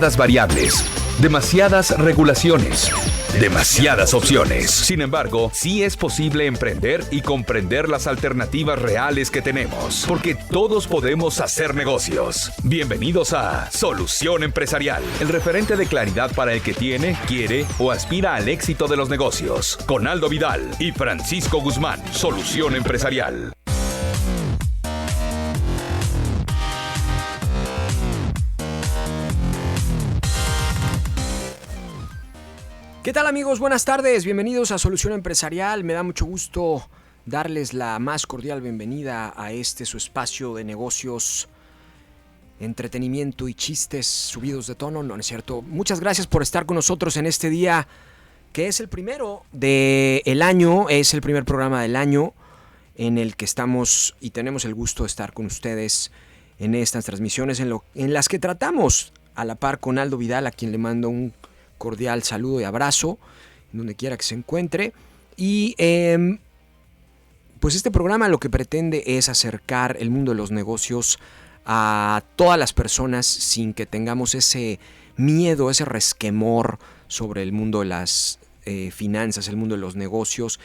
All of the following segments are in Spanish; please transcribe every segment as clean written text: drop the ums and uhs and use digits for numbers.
Demasiadas variables, demasiadas regulaciones, demasiadas opciones. Sin embargo, sí es posible emprender y comprender las alternativas reales que tenemos, porque todos podemos hacer negocios. Bienvenidos a Solución Empresarial, el referente de claridad para el que tiene, quiere o aspira al éxito de los negocios. Con Aldo Vidal y Francisco Guzmán. Solución Empresarial. ¿Qué tal, amigos? Buenas tardes, bienvenidos a Solución Empresarial. Me da mucho gusto darles la más cordial bienvenida a su espacio de negocios, entretenimiento y chistes subidos de tono. No es cierto. Muchas gracias por estar con nosotros en este día, que es el primero del año, es el primer programa del año en el que estamos y tenemos el gusto de estar con ustedes en estas transmisiones en las que tratamos a la par con Aldo Vidal, a quien le mando un cordial saludo y abrazo, donde quiera que se encuentre. Y pues este programa lo que pretende es acercar el mundo de los negocios a todas las personas sin que tengamos ese miedo, ese resquemor sobre el mundo de las finanzas, el mundo de los negocios.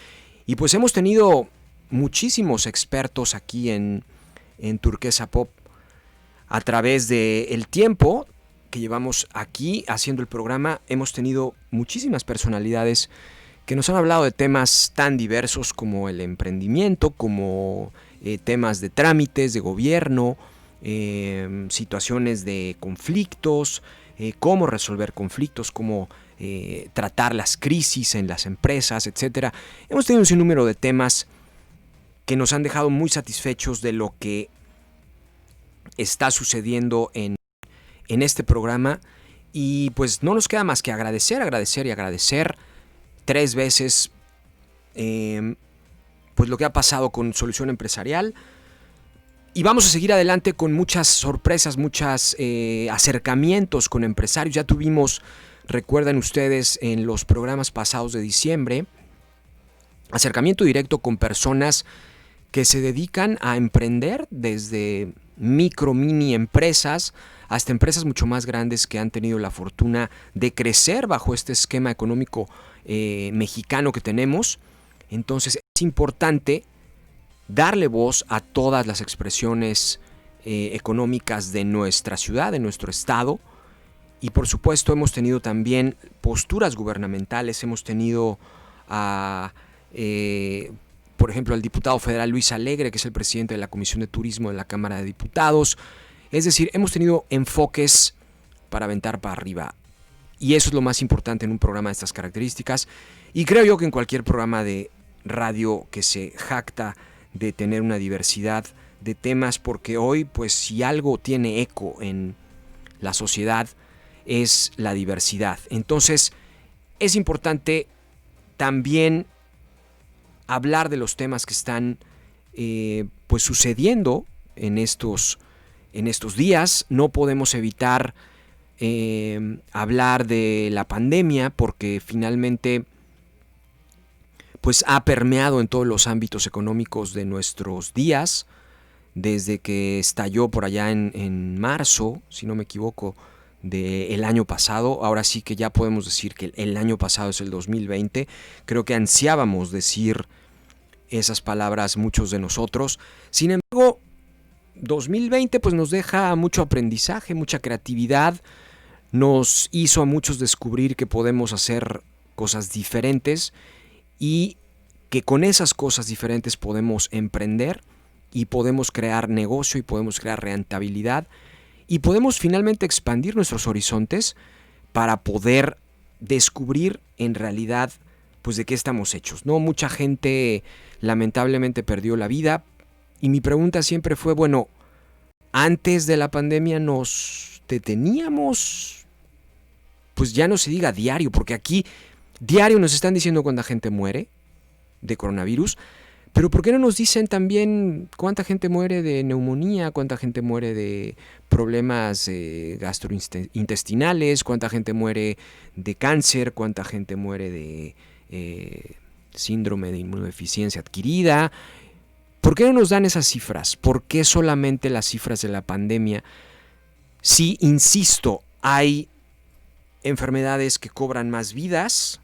Y pues hemos tenido muchísimos expertos aquí en Turquesa Pop a través del tiempo que llevamos aquí haciendo el programa. Hemos tenido muchísimas personalidades que nos han hablado de temas tan diversos como el emprendimiento, como temas de trámites, de gobierno, situaciones de conflictos, cómo resolver conflictos, cómo tratar las crisis en las empresas, etc. Hemos tenido un sinnúmero de temas que nos han dejado muy satisfechos de lo que está sucediendo en este programa, y pues no nos queda más que agradecer tres veces pues lo que ha pasado con Solución Empresarial, y vamos a seguir adelante con muchas sorpresas, muchos acercamientos con empresarios. Ya tuvimos, recuerdan ustedes, en los programas pasados de diciembre, acercamiento directo con personas que se dedican a emprender desde mini empresas hasta empresas mucho más grandes que han tenido la fortuna de crecer bajo este esquema económico mexicano que tenemos. Entonces es importante darle voz a todas las expresiones económicas de nuestra ciudad, de nuestro estado, y por supuesto hemos tenido también posturas gubernamentales. Hemos tenido por ejemplo, al diputado federal Luis Alegre, que es el presidente de la Comisión de Turismo de la Cámara de Diputados. Es decir, hemos tenido enfoques para aventar para arriba, y eso es lo más importante en un programa de estas características, y creo yo que en cualquier programa de radio que se jacta de tener una diversidad de temas, porque hoy, pues, si algo tiene eco en la sociedad es la diversidad. Entonces es importante también hablar de los temas que están pues sucediendo en estos días. No podemos evitar hablar de la pandemia, porque finalmente pues ha permeado en todos los ámbitos económicos de nuestros días, desde que estalló por allá en marzo, si no me equivoco, del año pasado. Ahora sí que ya podemos decir que el año pasado es el 2020. Creo que ansiábamos decir esas palabras muchos de nosotros. Sin embargo, 2020 pues nos deja mucho aprendizaje, mucha creatividad. Nos hizo a muchos descubrir que podemos hacer cosas diferentes, y que con esas cosas diferentes podemos emprender, y podemos crear negocio, y podemos crear rentabilidad, y podemos finalmente expandir nuestros horizontes para poder descubrir en realidad pues de qué estamos hechos, ¿no? Mucha gente lamentablemente perdió la vida, y mi pregunta siempre fue, bueno, antes de la pandemia nos deteníamos, pues ya no se diga diario, porque aquí diario nos están diciendo cuánta gente muere de coronavirus, pero ¿por qué no nos dicen también cuánta gente muere de neumonía, cuánta gente muere de problemas gastrointestinales, cuánta gente muere de cáncer, cuánta gente muere de síndrome de inmunodeficiencia adquirida? ¿Por qué no nos dan esas cifras? ¿Por qué solamente las cifras de la pandemia? Sí, insisto, hay enfermedades que cobran más vidas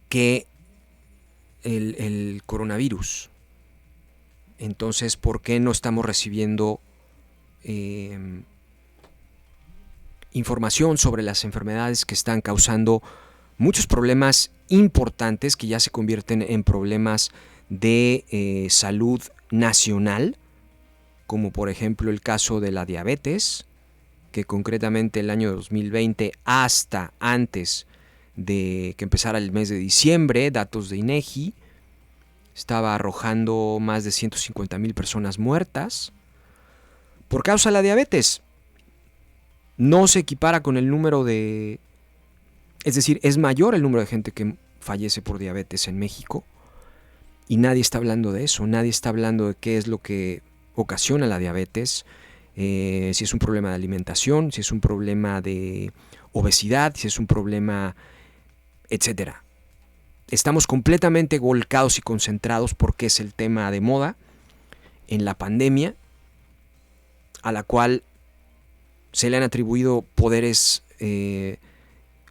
que el coronavirus. Entonces, ¿por qué no estamos recibiendo información sobre las enfermedades que están causando muchos problemas importantes que ya se convierten en problemas de salud nacional, como por ejemplo el caso de la diabetes, que concretamente el año 2020 hasta antes de que empezara el mes de diciembre, datos de INEGI, estaba arrojando más de 150,000 personas muertas por causa de la diabetes. No se equipara con el número de... Es decir, es mayor el número de gente que fallece por diabetes en México y nadie está hablando de eso, nadie está hablando de qué es lo que ocasiona la diabetes, si es un problema de alimentación, si es un problema de obesidad, si es un problema, etcétera. Estamos completamente volcados y concentrados porque es el tema de moda en la pandemia, a la cual se le han atribuido poderes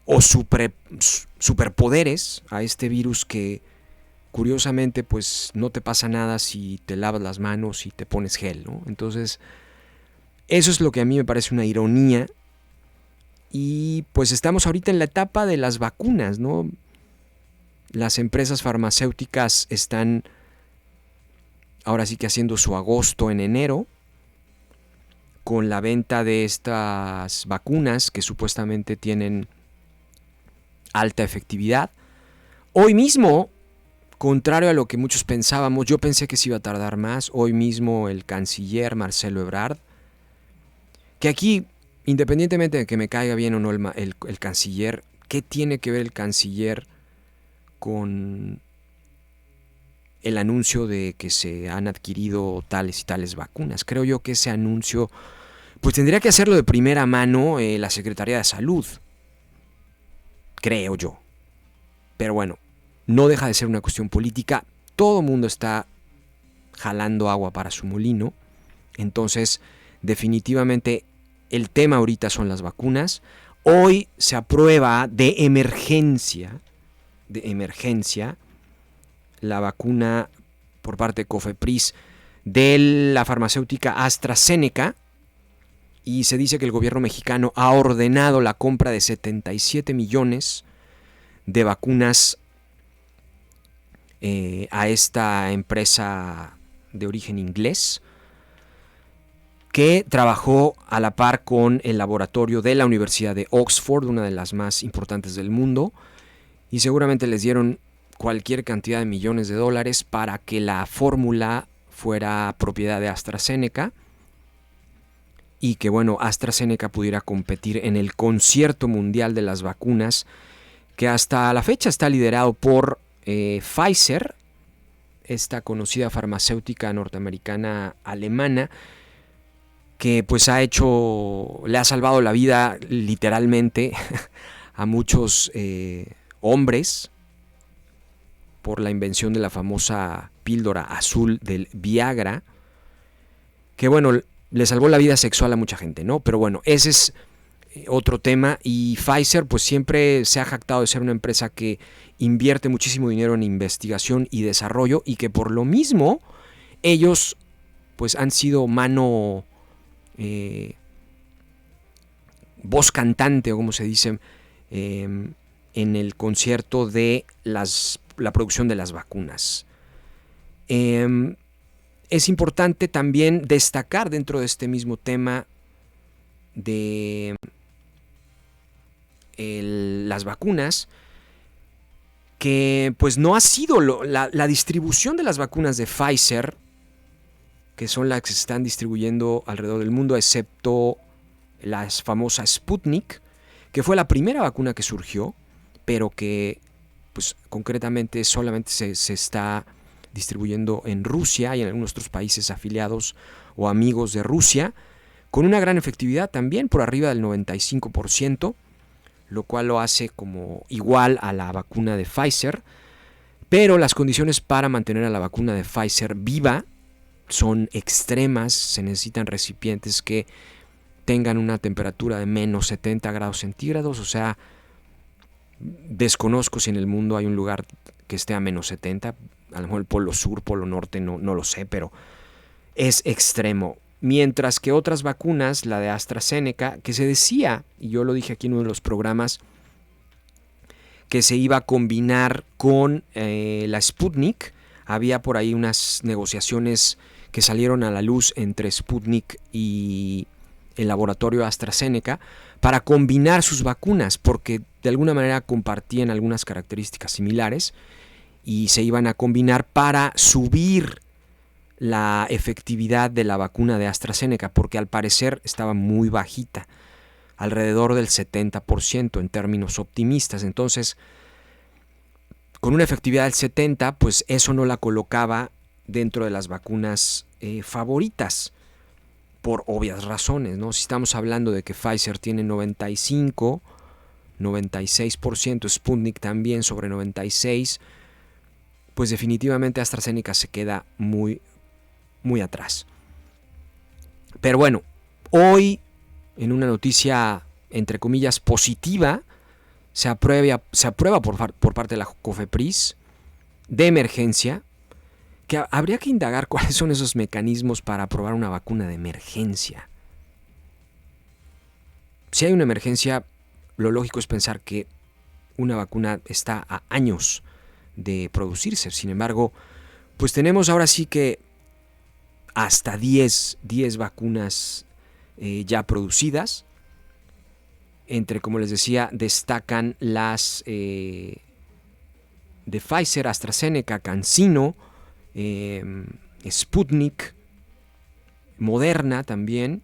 o superpoderes a este virus que curiosamente pues no te pasa nada si te lavas las manos y te pones gel, ¿no? Entonces eso es lo que a mí me parece una ironía. Y pues estamos ahorita en la etapa de las vacunas, ¿no? Las empresas farmacéuticas están ahora sí que haciendo su agosto en enero con la venta de estas vacunas que supuestamente tienen alta efectividad. Hoy mismo, contrario a lo que muchos pensábamos, yo pensé que se iba a tardar más. Hoy mismo el canciller Marcelo Ebrard, que aquí, independientemente de que me caiga bien o no el canciller, ¿qué tiene que ver el canciller con el anuncio de que se han adquirido tales y tales vacunas? Creo yo que ese anuncio pues tendría que hacerlo de primera mano la Secretaría de Salud, creo yo. Pero bueno, no deja de ser una cuestión política. Todo el mundo está jalando agua para su molino. Entonces, definitivamente el tema ahorita son las vacunas. Hoy se aprueba de emergencia la vacuna por parte de COFEPRIS de la farmacéutica AstraZeneca, y se dice que el gobierno mexicano ha ordenado la compra de 77 millones de vacunas a esta empresa de origen inglés que trabajó a la par con el laboratorio de la Universidad de Oxford, una de las más importantes del mundo, y seguramente les dieron cualquier cantidad de millones de dólares para que la fórmula fuera propiedad de AstraZeneca y que, bueno, AstraZeneca pudiera competir en el concierto mundial de las vacunas, que hasta la fecha está liderado por Pfizer, esta conocida farmacéutica norteamericana alemana, que pues le ha salvado la vida literalmente a muchos hombres por la invención de la famosa píldora azul del Viagra, que bueno, le salvó la vida sexual a mucha gente, ¿no? Pero bueno, ese es otro tema. Y Pfizer pues siempre se ha jactado de ser una empresa que invierte muchísimo dinero en investigación y desarrollo, y que por lo mismo ellos pues han sido voz cantante, o como se dice, en el concierto de la producción de las vacunas. Es importante también destacar dentro de este mismo tema de las vacunas que pues no ha sido la distribución de las vacunas de Pfizer, que son las que se están distribuyendo alrededor del mundo, excepto la famosa Sputnik, que fue la primera vacuna que surgió, pero que pues concretamente solamente se está distribuyendo en Rusia y en algunos otros países afiliados o amigos de Rusia, con una gran efectividad también, por arriba del 95%, lo cual lo hace como igual a la vacuna de Pfizer, pero las condiciones para mantener a la vacuna de Pfizer viva son extremas. Se necesitan recipientes que tengan una temperatura de menos 70 grados centígrados. O sea, desconozco si en el mundo hay un lugar que esté a menos 70. A lo mejor el polo sur, polo norte, no lo sé, pero es extremo. Mientras que otras vacunas, la de AstraZeneca, que se decía, y yo lo dije aquí en uno de los programas, que se iba a combinar con la Sputnik. Había por ahí unas negociaciones que salieron a la luz entre Sputnik y el laboratorio AstraZeneca para combinar sus vacunas, porque de alguna manera compartían algunas características similares y se iban a combinar para subir la efectividad de la vacuna de AstraZeneca, porque al parecer estaba muy bajita, alrededor del 70% en términos optimistas. Entonces, con una efectividad del 70%, pues eso no la colocaba dentro de las vacunas favoritas, por obvias razones, ¿no? Si estamos hablando de que Pfizer tiene 95, 96%, Sputnik también sobre 96%, pues definitivamente AstraZeneca se queda muy, muy atrás. Pero bueno, hoy, en una noticia entre comillas positiva, se aprueba por parte de la COFEPRIS de emergencia, que habría que indagar cuáles son esos mecanismos para aprobar una vacuna de emergencia. Si hay una emergencia, lo lógico es pensar que una vacuna está a años de producirse. Sin embargo, pues tenemos ahora sí que hasta 10 vacunas ya producidas. Entre, como les decía, destacan las de Pfizer, AstraZeneca, CanSino, Sputnik, Moderna también.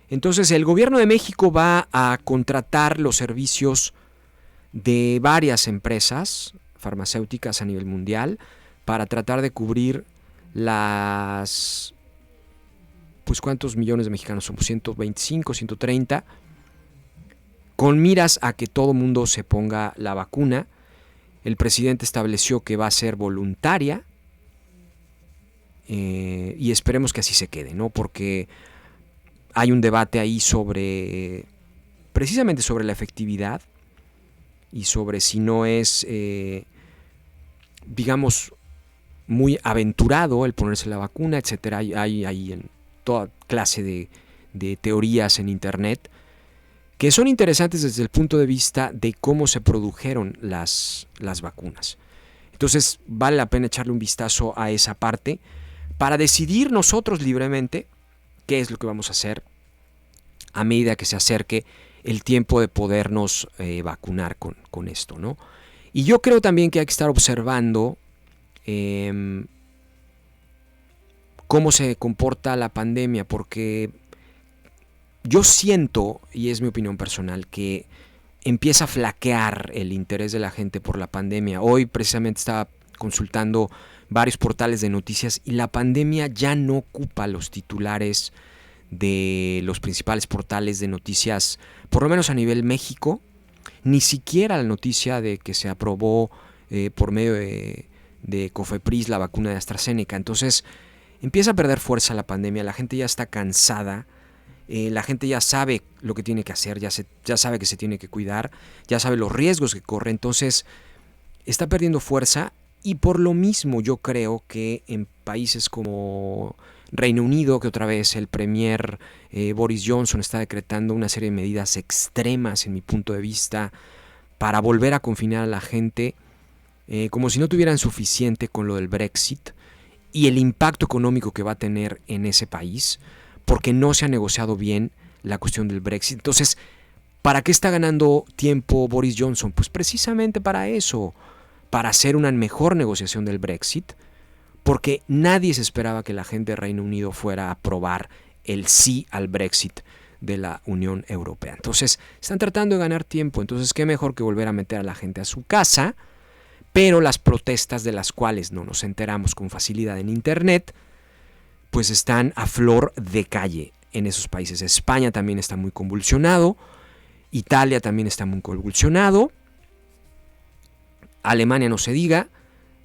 Entonces el gobierno de México va a contratar los servicios de varias empresas farmacéuticas a nivel mundial para tratar de cubrir las... pues ¿cuántos millones de mexicanos somos? 125, 130, con miras a que todo mundo se ponga la vacuna. El presidente estableció que va a ser voluntaria, y esperemos que así se quede, ¿no? Porque hay un debate ahí precisamente sobre la efectividad y sobre si no es, digamos, muy aventurado el ponerse la vacuna, etcétera. Hay en toda clase de teorías en internet que son interesantes desde el punto de vista de cómo se produjeron las vacunas. Entonces vale la pena echarle un vistazo a esa parte para decidir nosotros libremente qué es lo que vamos a hacer a medida que se acerque el tiempo de podernos vacunar con esto, ¿no? Y yo creo también que hay que estar observando cómo se comporta la pandemia, porque yo siento, y es mi opinión personal, que empieza a flaquear el interés de la gente por la pandemia. Hoy precisamente estaba consultando varios portales de noticias y la pandemia ya no ocupa los titulares de los principales portales de noticias, por lo menos a nivel México. Ni siquiera la noticia de que se aprobó por medio de COFEPRIS la vacuna de AstraZeneca. Entonces empieza a perder fuerza la pandemia, la gente ya está cansada, la gente ya sabe lo que tiene que hacer, ya sabe que se tiene que cuidar, ya sabe los riesgos que corre. Entonces está perdiendo fuerza, y por lo mismo yo creo que en países como Reino Unido, que otra vez el premier Boris Johnson está decretando una serie de medidas extremas, en mi punto de vista, para volver a confinar a la gente, como si no tuvieran suficiente con lo del Brexit y el impacto económico que va a tener en ese país, porque no se ha negociado bien la cuestión del Brexit. Entonces, ¿para qué está ganando tiempo Boris Johnson? Pues precisamente para eso, para hacer una mejor negociación del Brexit, porque nadie se esperaba que la gente de Reino Unido fuera a aprobar el sí al Brexit de la Unión Europea. Entonces, están tratando de ganar tiempo. Entonces, qué mejor que volver a meter a la gente a su casa, pero las protestas de las cuales no nos enteramos con facilidad en internet, pues están a flor de calle en esos países. España también está muy convulsionado, Italia también está muy convulsionado, Alemania no se diga.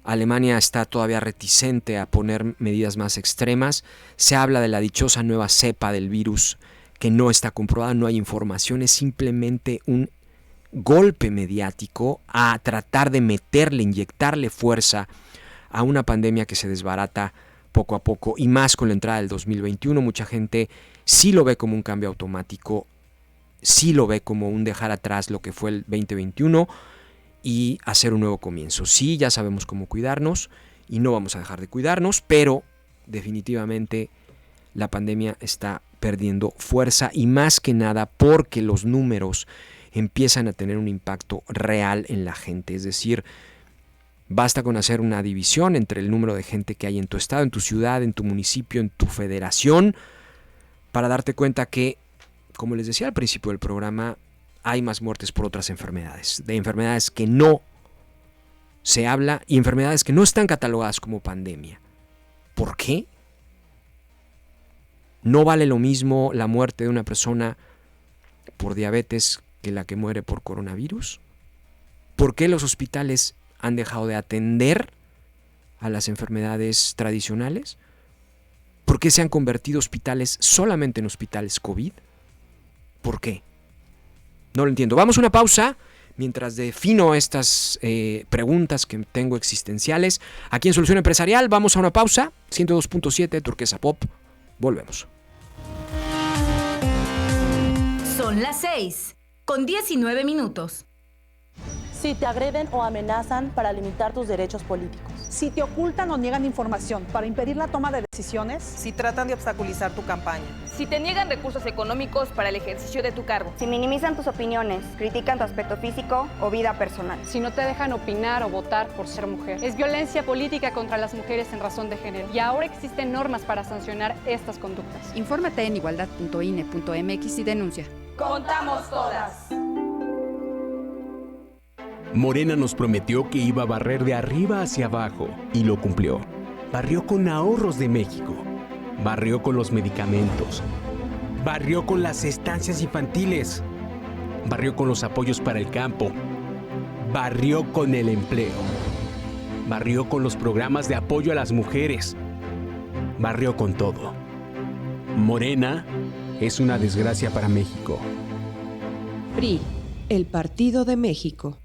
Alemania está todavía reticente a poner medidas más extremas. Se habla de la dichosa nueva cepa del virus que no está comprobada, no hay información, es simplemente un golpe mediático a tratar de meterle, inyectarle fuerza a una pandemia que se desbarata poco a poco, y más con la entrada del 2021. Mucha gente sí lo ve como un cambio automático, sí lo ve como un dejar atrás lo que fue el 2021 y hacer un nuevo comienzo. Sí, ya sabemos cómo cuidarnos y no vamos a dejar de cuidarnos, pero definitivamente la pandemia está perdiendo fuerza, y más que nada porque los números empiezan a tener un impacto real en la gente. Es decir, basta con hacer una división entre el número de gente que hay en tu estado, en tu ciudad, en tu municipio, en tu federación, para darte cuenta que, como les decía al principio del programa, hay más muertes por otras enfermedades, de enfermedades que no se habla y enfermedades que no están catalogadas como pandemia. ¿Por qué? ¿No vale lo mismo la muerte de una persona por diabetes que la que muere por coronavirus? ¿Por qué los hospitales han dejado de atender a las enfermedades tradicionales? ¿Por qué se han convertido hospitales solamente en hospitales COVID? ¿Por qué? No lo entiendo. Vamos a una pausa mientras defino estas preguntas que tengo existenciales. Aquí en Solución Empresarial vamos a una pausa. 102.7 Turquesa Pop. Volvemos. Son las 6:19. Si te agreden o amenazan para limitar tus derechos políticos. Si te ocultan o niegan información para impedir la toma de decisiones. Si tratan de obstaculizar tu campaña. Si te niegan recursos económicos para el ejercicio de tu cargo. Si minimizan tus opiniones, critican tu aspecto físico o vida personal. Si no te dejan opinar o votar por ser mujer. Es violencia política contra las mujeres en razón de género. Y ahora existen normas para sancionar estas conductas. Infórmate en igualdad.ine.mx y denuncia. ¡Contamos todas! Morena nos prometió que iba a barrer de arriba hacia abajo y lo cumplió. Barrió con ahorros de México. Barrió con los medicamentos. Barrió con las estancias infantiles. Barrió con los apoyos para el campo. Barrió con el empleo. Barrió con los programas de apoyo a las mujeres. Barrió con todo. Morena es una desgracia para México. PRI, el Partido de México.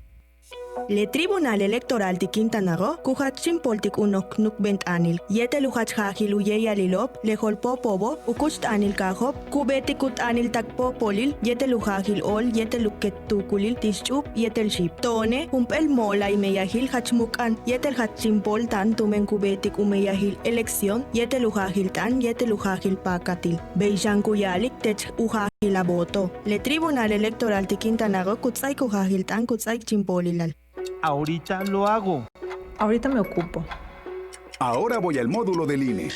Le Tribunal Electoral de Quintana Roo, Kuhatsin Poltik Unok Nukbent Anil, Yete Luhach Hajil Uyeyalilop, Lejolpo Pobo, Ukust Anil Kahop, Kubetikut Anil Takpo Polil, Yete Luhajil Ol, Yete Luket Tukulil, Tischup, Yetel Ship. Tone, Humpel Mola y Meyahil Hachmukan, Yetel Hatsin Pol Tan Tumen Kubetik Umeyahil Elección, Yete Luhajil Tan, Yete Luhajil Pakatil, Beishan Kuyalik, Tech Uhajil la voto. Le Tribunal Electoral de Quintana Roo, Kutzai Kuhajil Tan, Kutzai Chimpolilal. Ahorita lo hago. Ahorita me ocupo. Ahora voy al módulo del INE.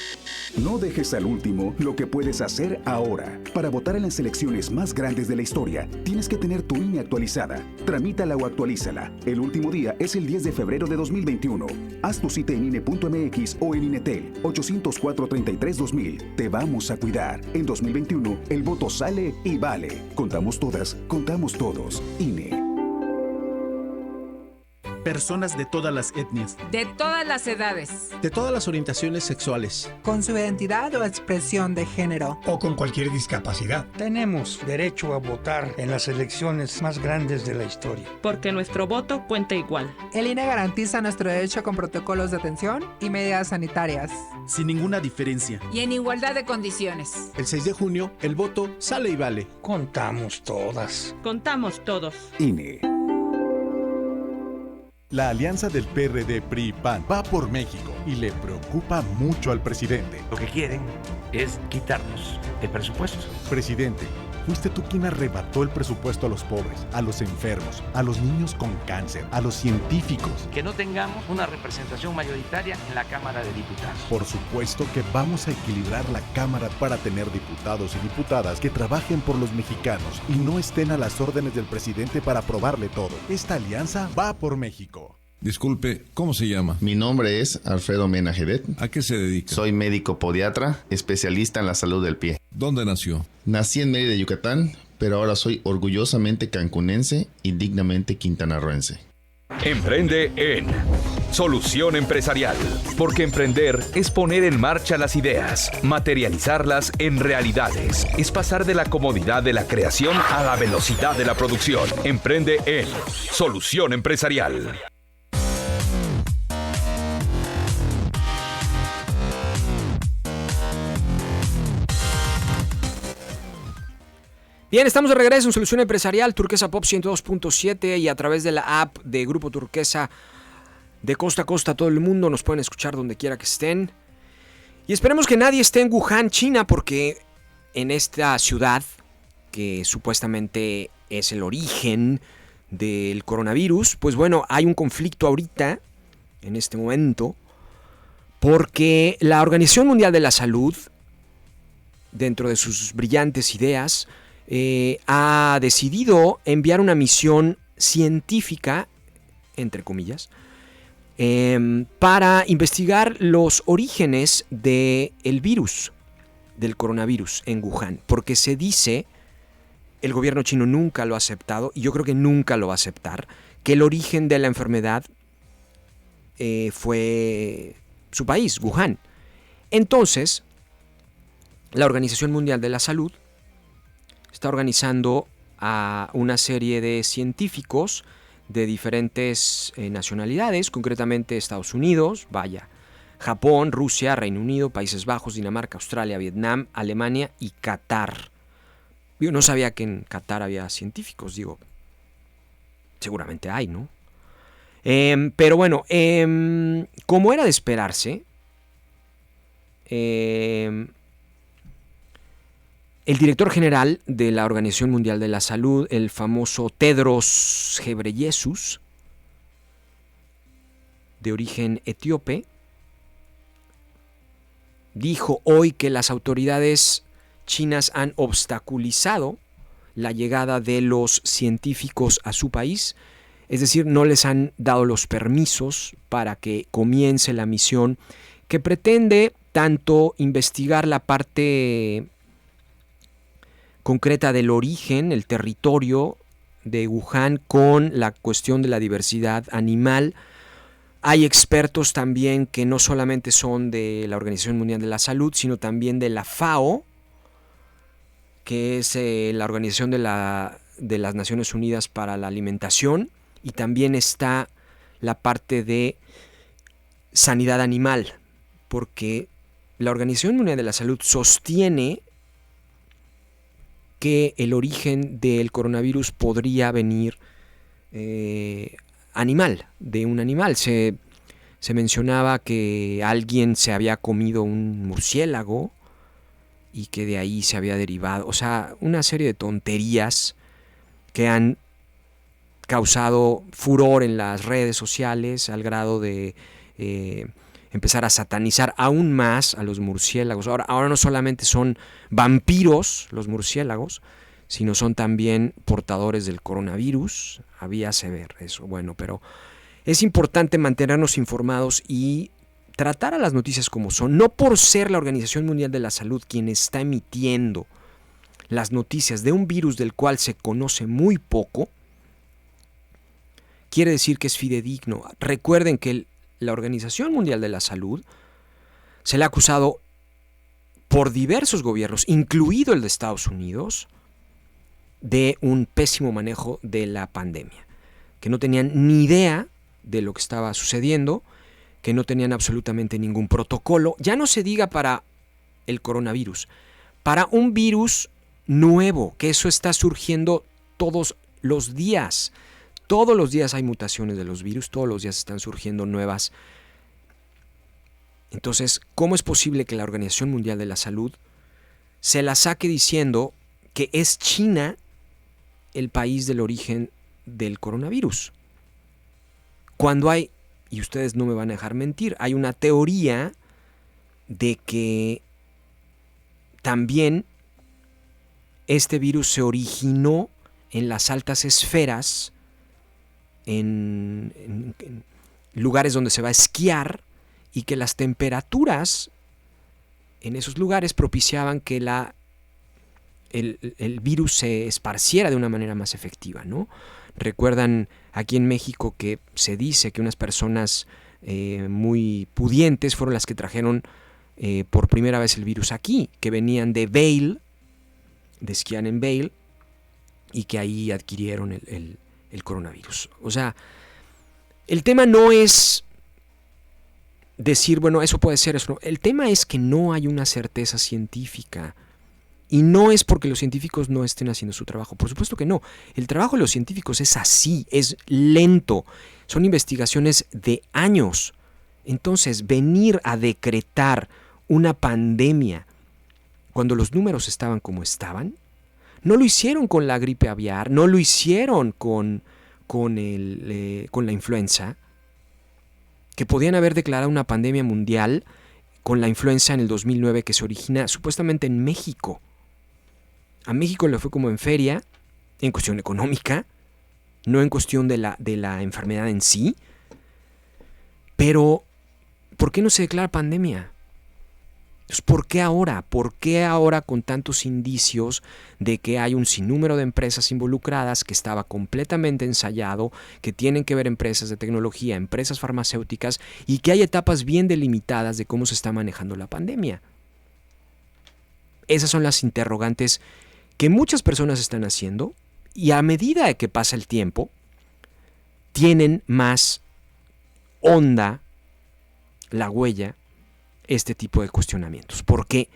No dejes al último lo que puedes hacer ahora. Para votar en las elecciones más grandes de la historia, tienes que tener tu INE actualizada. Tramítala o actualízala. El último día es el 10 de febrero de 2021. Haz tu cita en INE.mx o en INETEL 804-33-2000. Te vamos a cuidar. En 2021, el voto sale y vale. Contamos todas, contamos todos. INE. Personas de todas las etnias, de todas las edades, de todas las orientaciones sexuales, con su identidad o expresión de género, o con cualquier discapacidad. Tenemos derecho a votar en las elecciones más grandes de la historia. Porque nuestro voto cuenta igual. El INE garantiza nuestro derecho con protocolos de atención y medidas sanitarias. Sin ninguna diferencia. Y en igualdad de condiciones. El 6 de junio, el voto sale y vale. Contamos todas. Contamos todos. INE. La alianza del PRD, PRI, PAN va por México y le preocupa mucho al presidente. Lo que quieren es quitarnos el presupuesto. Presidente, fuiste tú quien arrebató el presupuesto a los pobres, a los enfermos, a los niños con cáncer, a los científicos. Que no tengamos una representación mayoritaria en la Cámara de Diputados. Por supuesto que vamos a equilibrar la Cámara para tener diputados y diputadas que trabajen por los mexicanos y no estén a las órdenes del presidente para aprobarle todo. Esta alianza va por México. Disculpe, ¿cómo se llama? Mi nombre es Alfredo Mena Jedet. ¿A qué se dedica? Soy médico podiatra, especialista en la salud del pie. ¿Dónde nació? Nací en Mérida, Yucatán, pero ahora soy orgullosamente cancunense y dignamente quintanarroense. Emprende en Solución Empresarial, porque emprender es poner en marcha las ideas, materializarlas en realidades, es pasar de la comodidad de la creación a la velocidad de la producción. Emprende en Solución Empresarial. Bien, estamos de regreso en Solución Empresarial, Turquesa Pop 102.7 y a través de la app de Grupo Turquesa de costa a costa todo el mundo. Nos pueden escuchar donde quiera que estén. Y esperemos que nadie esté en Wuhan, China, porque en esta ciudad, que supuestamente es el origen del coronavirus, pues bueno, hay un conflicto ahorita, en este momento, porque la Organización Mundial de la Salud, dentro de sus brillantes ideas, ha decidido enviar una misión científica, entre comillas, para investigar los orígenes del virus, del coronavirus en Wuhan, porque se dice, el gobierno chino nunca lo ha aceptado, y yo creo que nunca lo va a aceptar, que el origen de la enfermedad fue su país, Wuhan. Entonces, la Organización Mundial de la Salud está organizando a una serie de científicos de diferentes nacionalidades, concretamente Estados Unidos, Japón, Rusia, Reino Unido, Países Bajos, Dinamarca, Australia, Vietnam, Alemania y Qatar. Yo no sabía que en Qatar había científicos, seguramente hay, ¿no? Pero bueno, como era de esperarse, el director general de la Organización Mundial de la Salud, el famoso Tedros Ghebreyesus, de origen etíope, dijo hoy que las autoridades chinas han obstaculizado la llegada de los científicos a su país, es decir, no les han dado los permisos para que comience la misión que pretende tanto investigar la parte concreta del origen, el territorio de Wuhan, con la cuestión de la diversidad animal. Hay expertos también que no solamente son de la Organización Mundial de la Salud, sino también de la FAO, que es la Organización de las Naciones Unidas para la Alimentación, y también está la parte de sanidad animal, porque la Organización Mundial de la Salud sostiene que el origen del coronavirus podría venir animal, de un animal. Se mencionaba que alguien se había comido un murciélago y que de ahí se había derivado, o sea, una serie de tonterías que han causado furor en las redes sociales al grado de empezar a satanizar aún más a los murciélagos. Ahora no solamente son vampiros los murciélagos, sino son también portadores del coronavirus. Habíase ver eso. Bueno, pero es importante mantenernos informados y tratar a las noticias como son. No por ser la Organización Mundial de la Salud quien está emitiendo las noticias de un virus del cual se conoce muy poco, quiere decir que es fidedigno. Recuerden que la Organización Mundial de la Salud se le ha acusado por diversos gobiernos, incluido el de Estados Unidos, de un pésimo manejo de la pandemia, que no tenían ni idea de lo que estaba sucediendo, que no tenían absolutamente ningún protocolo, ya no se diga para el coronavirus, para un virus nuevo, que eso está surgiendo todos los días. Todos los días hay mutaciones de los virus, todos los días están surgiendo nuevas. Entonces, ¿cómo es posible que la Organización Mundial de la Salud se la saque diciendo que es China el país del origen del coronavirus? Cuando hay, y ustedes no me van a dejar mentir, hay una teoría de que también este virus se originó en las altas esferas, en lugares donde se va a esquiar, y que las temperaturas en esos lugares propiciaban que la el virus se esparciera de una manera más efectiva, ¿no? Recuerdan aquí en México que se dice que unas personas muy pudientes fueron las que trajeron por primera vez el virus aquí, que venían de Vail, de esquiar en Vail, y que ahí adquirieron el coronavirus. O sea, el tema no es decir, bueno, eso puede ser, eso no. El tema es que no hay una certeza científica. Y no es porque los científicos no estén haciendo su trabajo. Por supuesto que no. El trabajo de los científicos es así, es lento. Son investigaciones de años. Entonces, venir a decretar una pandemia cuando los números estaban como estaban, no lo hicieron con la gripe aviar, no lo hicieron con la influenza, que podían haber declarado una pandemia mundial con la influenza en el 2009 que se origina supuestamente en México. A México le fue como en feria, en cuestión económica, no en cuestión de la enfermedad en sí. Pero, ¿por qué no se declara pandemia? Entonces, ¿por qué ahora? ¿Por qué ahora con tantos indicios de que hay un sinnúmero de empresas involucradas, que estaba completamente ensayado, que tienen que ver empresas de tecnología, empresas farmacéuticas, y que hay etapas bien delimitadas de cómo se está manejando la pandemia? Esas son las interrogantes que muchas personas están haciendo, y a medida que pasa el tiempo, tienen más honda la huella este tipo de cuestionamientos, porque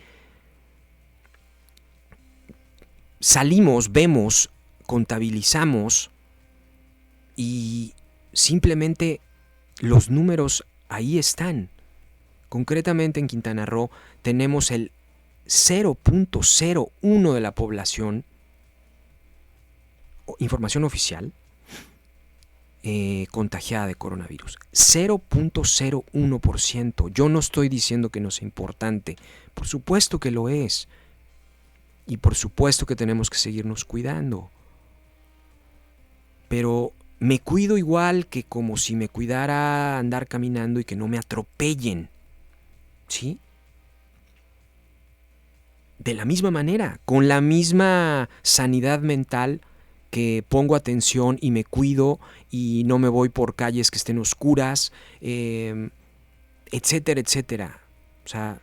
salimos, vemos, contabilizamos y simplemente los números ahí están. Concretamente en Quintana Roo tenemos el 0.01 de la población, información oficial, contagiada de coronavirus. 0.01%. Yo no estoy diciendo que no sea importante. Por supuesto que lo es. Y por supuesto que tenemos que seguirnos cuidando. Pero me cuido igual que como si me cuidara andar caminando y que no me atropellen. ¿Sí? De la misma manera, con la misma sanidad mental, que pongo atención y me cuido y no me voy por calles que estén oscuras, etcétera, etcétera. O sea,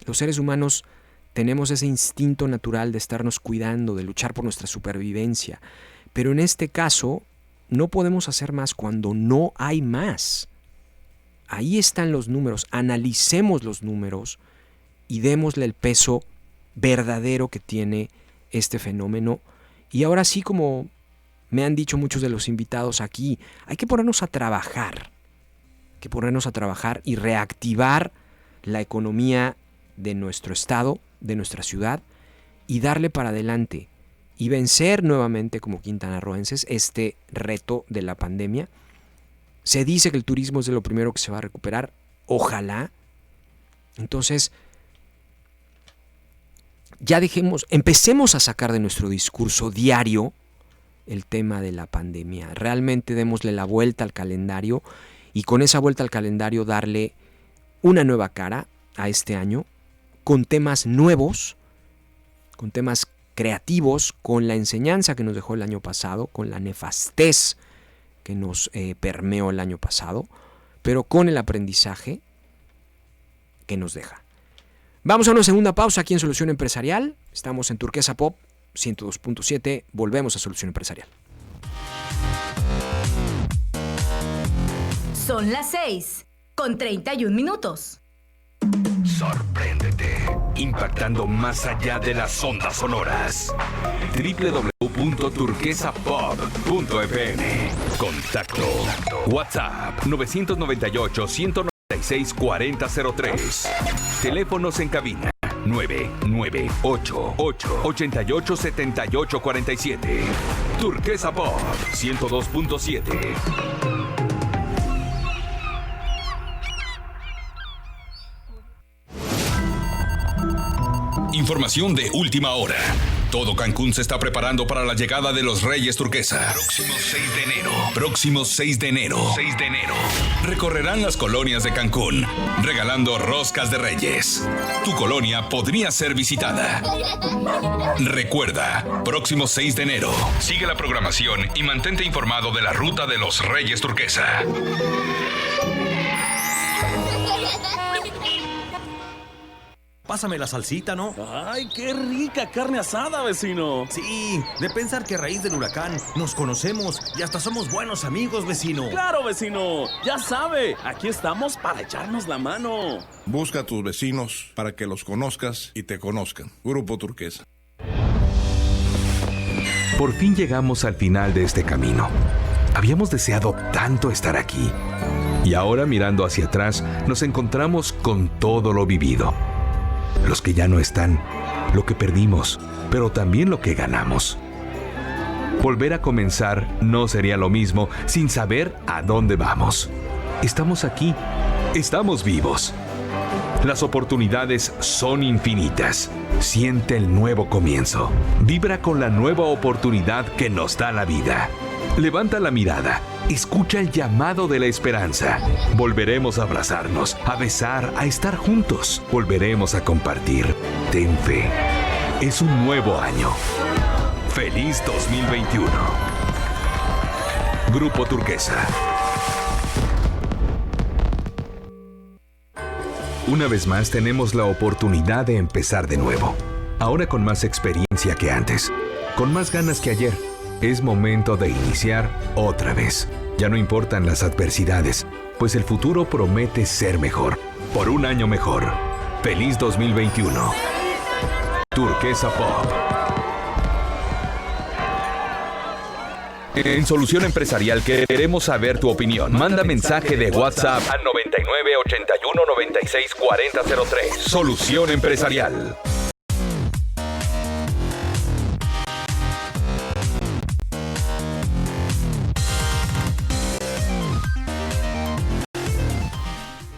los seres humanos tenemos ese instinto natural de estarnos cuidando, de luchar por nuestra supervivencia. Pero en este caso, no podemos hacer más cuando no hay más. Ahí están los números, analicemos los números y démosle el peso verdadero que tiene este fenómeno. Y ahora sí, como me han dicho muchos de los invitados aquí, hay que ponernos a trabajar. Hay que ponernos a trabajar y reactivar la economía de nuestro estado, de nuestra ciudad, y darle para adelante y vencer nuevamente como quintanarroenses este reto de la pandemia. Se dice que el turismo es de lo primero que se va a recuperar. Ojalá. Entonces, ya empecemos a sacar de nuestro discurso diario el tema de la pandemia. Realmente démosle la vuelta al calendario y con esa vuelta al calendario darle una nueva cara a este año, con temas nuevos, con temas creativos, con la enseñanza que nos dejó el año pasado, con la nefastez que nos permeó el año pasado, pero con el aprendizaje que nos deja. Vamos a una segunda pausa aquí en Solución Empresarial. Estamos en Turquesa Pop 102.7. Volvemos a Solución Empresarial. Son las 6:31. Sorpréndete, impactando más allá de las ondas sonoras. www.turquesapop.fm. Contacto. WhatsApp 998-196-4003. Teléfonos en cabina 998-887847. Turquesa Pop 102.7. Información de última hora. Todo Cancún se está preparando para la llegada de los Reyes Turquesa. Próximo 6 de enero. Próximo 6 de enero. 6 de enero. Recorrerán las colonias de Cancún, regalando roscas de Reyes. Tu colonia podría ser visitada. Recuerda, próximo 6 de enero. Sigue la programación y mantente informado de la ruta de los Reyes Turquesa. Pásame la salsita, ¿no? ¡Ay, qué rica carne asada, vecino! Sí, de pensar que a raíz del huracán nos conocemos y hasta somos buenos amigos, vecino. ¡Claro, vecino! Ya sabe, aquí estamos para echarnos la mano. Busca a tus vecinos para que los conozcas y te conozcan. Grupo Turquesa. Por fin llegamos al final de este camino. Habíamos deseado tanto estar aquí. Y ahora, mirando hacia atrás, nos encontramos con todo lo vivido. Los que ya no están, lo que perdimos, pero también lo que ganamos. Volver a comenzar no sería lo mismo sin saber a dónde vamos. Estamos aquí, estamos vivos. Las oportunidades son infinitas. Siente el nuevo comienzo. Vibra con la nueva oportunidad que nos da la vida. Levanta la mirada. Escucha el llamado de la esperanza. Volveremos a abrazarnos, a besar, a estar juntos. Volveremos a compartir. Ten fe. Es un nuevo año. ¡Feliz 2021! Grupo Turquesa. Una vez más tenemos la oportunidad de empezar de nuevo. Ahora con más experiencia que antes. Con más ganas que ayer. Es momento de iniciar otra vez. Ya no importan las adversidades, pues el futuro promete ser mejor. Por un año mejor. ¡Feliz 2021! Turquesa Pop. En Solución Empresarial queremos saber tu opinión. Manda mensaje de WhatsApp al 99 81 96 4003. Solución Empresarial.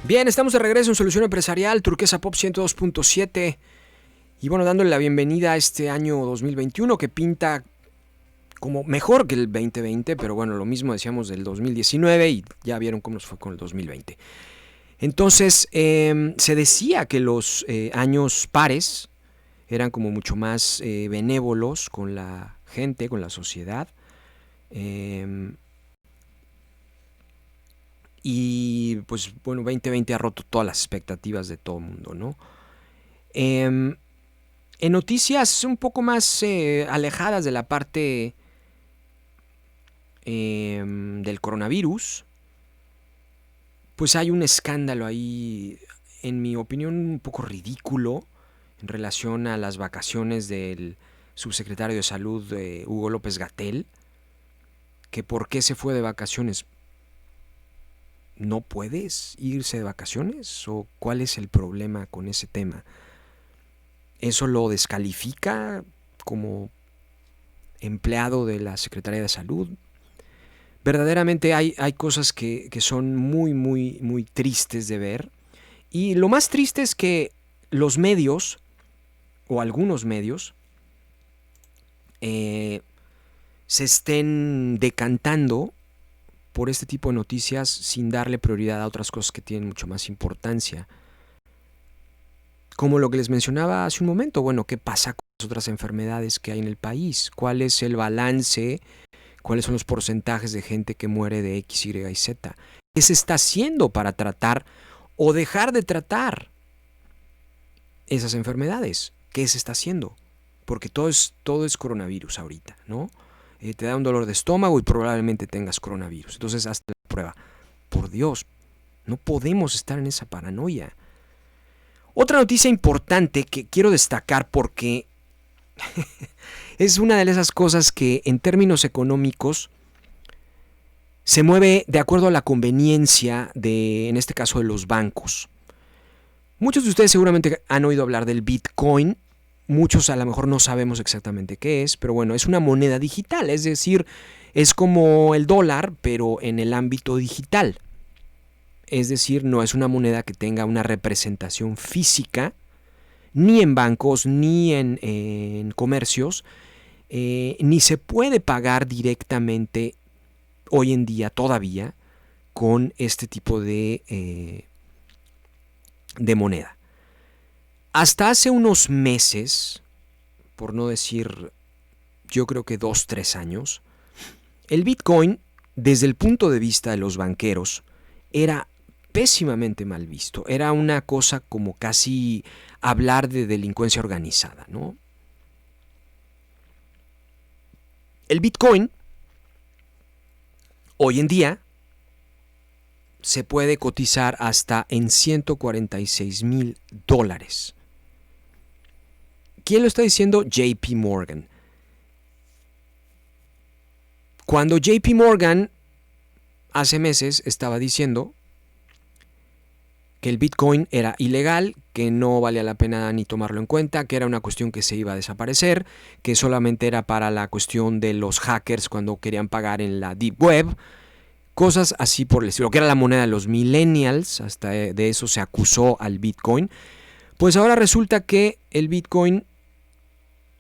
Bien, estamos de regreso en Solución Empresarial, Turquesa Pop 102.7. Y bueno, dándole la bienvenida a este año 2021 que pinta como mejor que el 2020, pero bueno, lo mismo decíamos del 2019 y ya vieron cómo nos fue con el 2020. Entonces, se decía que los años pares eran como mucho más benévolos con la gente, con la sociedad. Y pues bueno, 2020 ha roto todas las expectativas de todo el mundo, ¿no? En noticias un poco más alejadas de la parte del coronavirus, pues hay un escándalo ahí, en mi opinión, un poco ridículo en relación a las vacaciones del subsecretario de Salud, Hugo López-Gatell, que por qué se fue de vacaciones. ¿No puedes irse de vacaciones? ¿O cuál es el problema con ese tema? ¿Eso lo descalifica como empleado de la Secretaría de Salud? Verdaderamente hay cosas que son muy, muy, muy tristes de ver. Y lo más triste es que los medios, o algunos medios, se estén decantando por este tipo de noticias sin darle prioridad a otras cosas que tienen mucho más importancia. Como lo que les mencionaba hace un momento, bueno, ¿qué pasa con las otras enfermedades que hay en el país? ¿Cuál es el balance? ¿Cuáles son los porcentajes de gente que muere de X, Y y Z? ¿Qué se está haciendo para tratar o dejar de tratar esas enfermedades? ¿Qué se está haciendo? Porque todo es coronavirus ahorita, ¿no? Te da un dolor de estómago y probablemente tengas coronavirus. Entonces hazte la prueba. Por Dios, no podemos estar en esa paranoia. Otra noticia importante que quiero destacar porque es una de esas cosas que en términos económicos se mueve de acuerdo a la conveniencia de, en este caso, de los bancos. Muchos de ustedes seguramente han oído hablar del Bitcoin. Muchos a lo mejor no sabemos exactamente qué es, pero bueno, es una moneda digital, es decir, es como el dólar, pero en el ámbito digital. Es decir, no es una moneda que tenga una representación física, ni en bancos, ni en comercios, ni se puede pagar directamente hoy en día todavía con este tipo de moneda. Hasta hace unos meses, por no decir, yo creo que 2-3 años, el Bitcoin, desde el punto de vista de los banqueros, era pésimamente mal visto. Era una cosa como casi hablar de delincuencia organizada, ¿no? El Bitcoin, hoy en día, se puede cotizar hasta en $146,000. ¿Quién lo está diciendo? JP Morgan. Cuando JP Morgan hace meses estaba diciendo que el Bitcoin era ilegal, que no valía la pena ni tomarlo en cuenta, que era una cuestión que se iba a desaparecer, que solamente era para la cuestión de los hackers cuando querían pagar en la Deep Web, cosas así por el estilo, que era la moneda de los millennials, hasta de eso se acusó al Bitcoin. Pues ahora resulta que el Bitcoin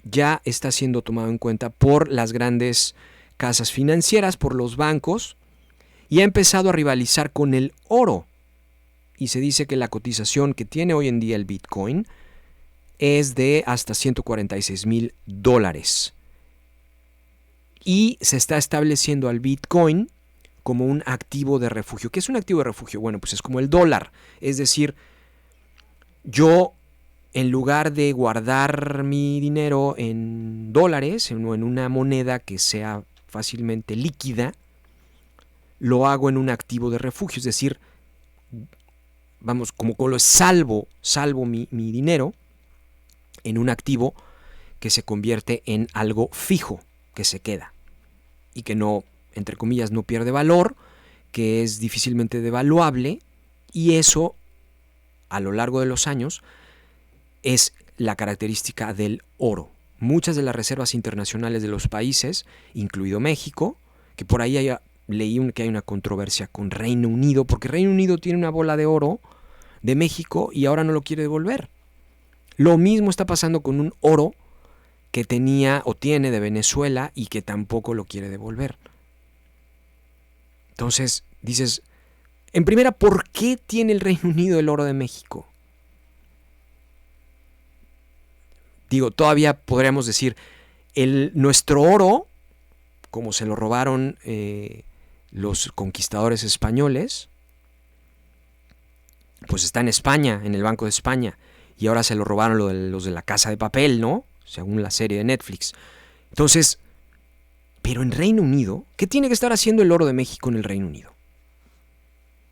ya está siendo tomado en cuenta por las grandes casas financieras, por los bancos, y ha empezado a rivalizar con el oro. Y se dice que la cotización que tiene hoy en día el Bitcoin es de hasta $146,000. Y se está estableciendo al Bitcoin como un activo de refugio. ¿Qué es un activo de refugio? Bueno, pues es como el dólar. Es decir, yo, en lugar de guardar mi dinero en dólares o en una moneda que sea fácilmente líquida, lo hago en un activo de refugio. Es decir, vamos, como lo salvo mi dinero en un activo que se convierte en algo fijo, que se queda y que no, entre comillas, no pierde valor, que es difícilmente devaluable, y eso a lo largo de los años es la característica del oro. Muchas de las reservas internacionales de los países, incluido México, que por ahí leí que hay una controversia con Reino Unido, porque Reino Unido tiene una bola de oro de México y ahora no lo quiere devolver. Lo mismo está pasando con un oro que tenía o tiene de Venezuela y que tampoco lo quiere devolver. Entonces dices, en primera, ¿por qué tiene el Reino Unido el oro de México? Digo, todavía podríamos decir, nuestro oro, como se lo robaron los conquistadores españoles, pues está en España, en el Banco de España, y ahora se lo robaron los de la Casa de Papel, ¿no? Según la serie de Netflix. Entonces, pero en Reino Unido, ¿qué tiene que estar haciendo el oro de México en el Reino Unido?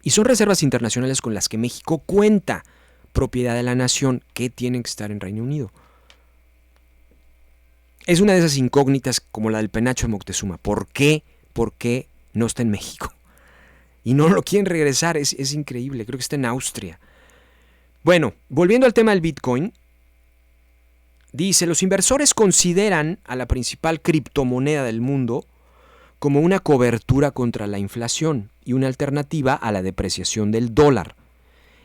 Y son reservas internacionales con las que México cuenta, propiedad de la nación, que tienen que estar en Reino Unido. Es una de esas incógnitas como la del penacho de Moctezuma. ¿Por qué no está en México? Y no lo quieren regresar, es increíble, creo que está en Austria. Bueno, volviendo al tema del Bitcoin, dice, los inversores consideran a la principal criptomoneda del mundo como una cobertura contra la inflación y una alternativa a la depreciación del dólar.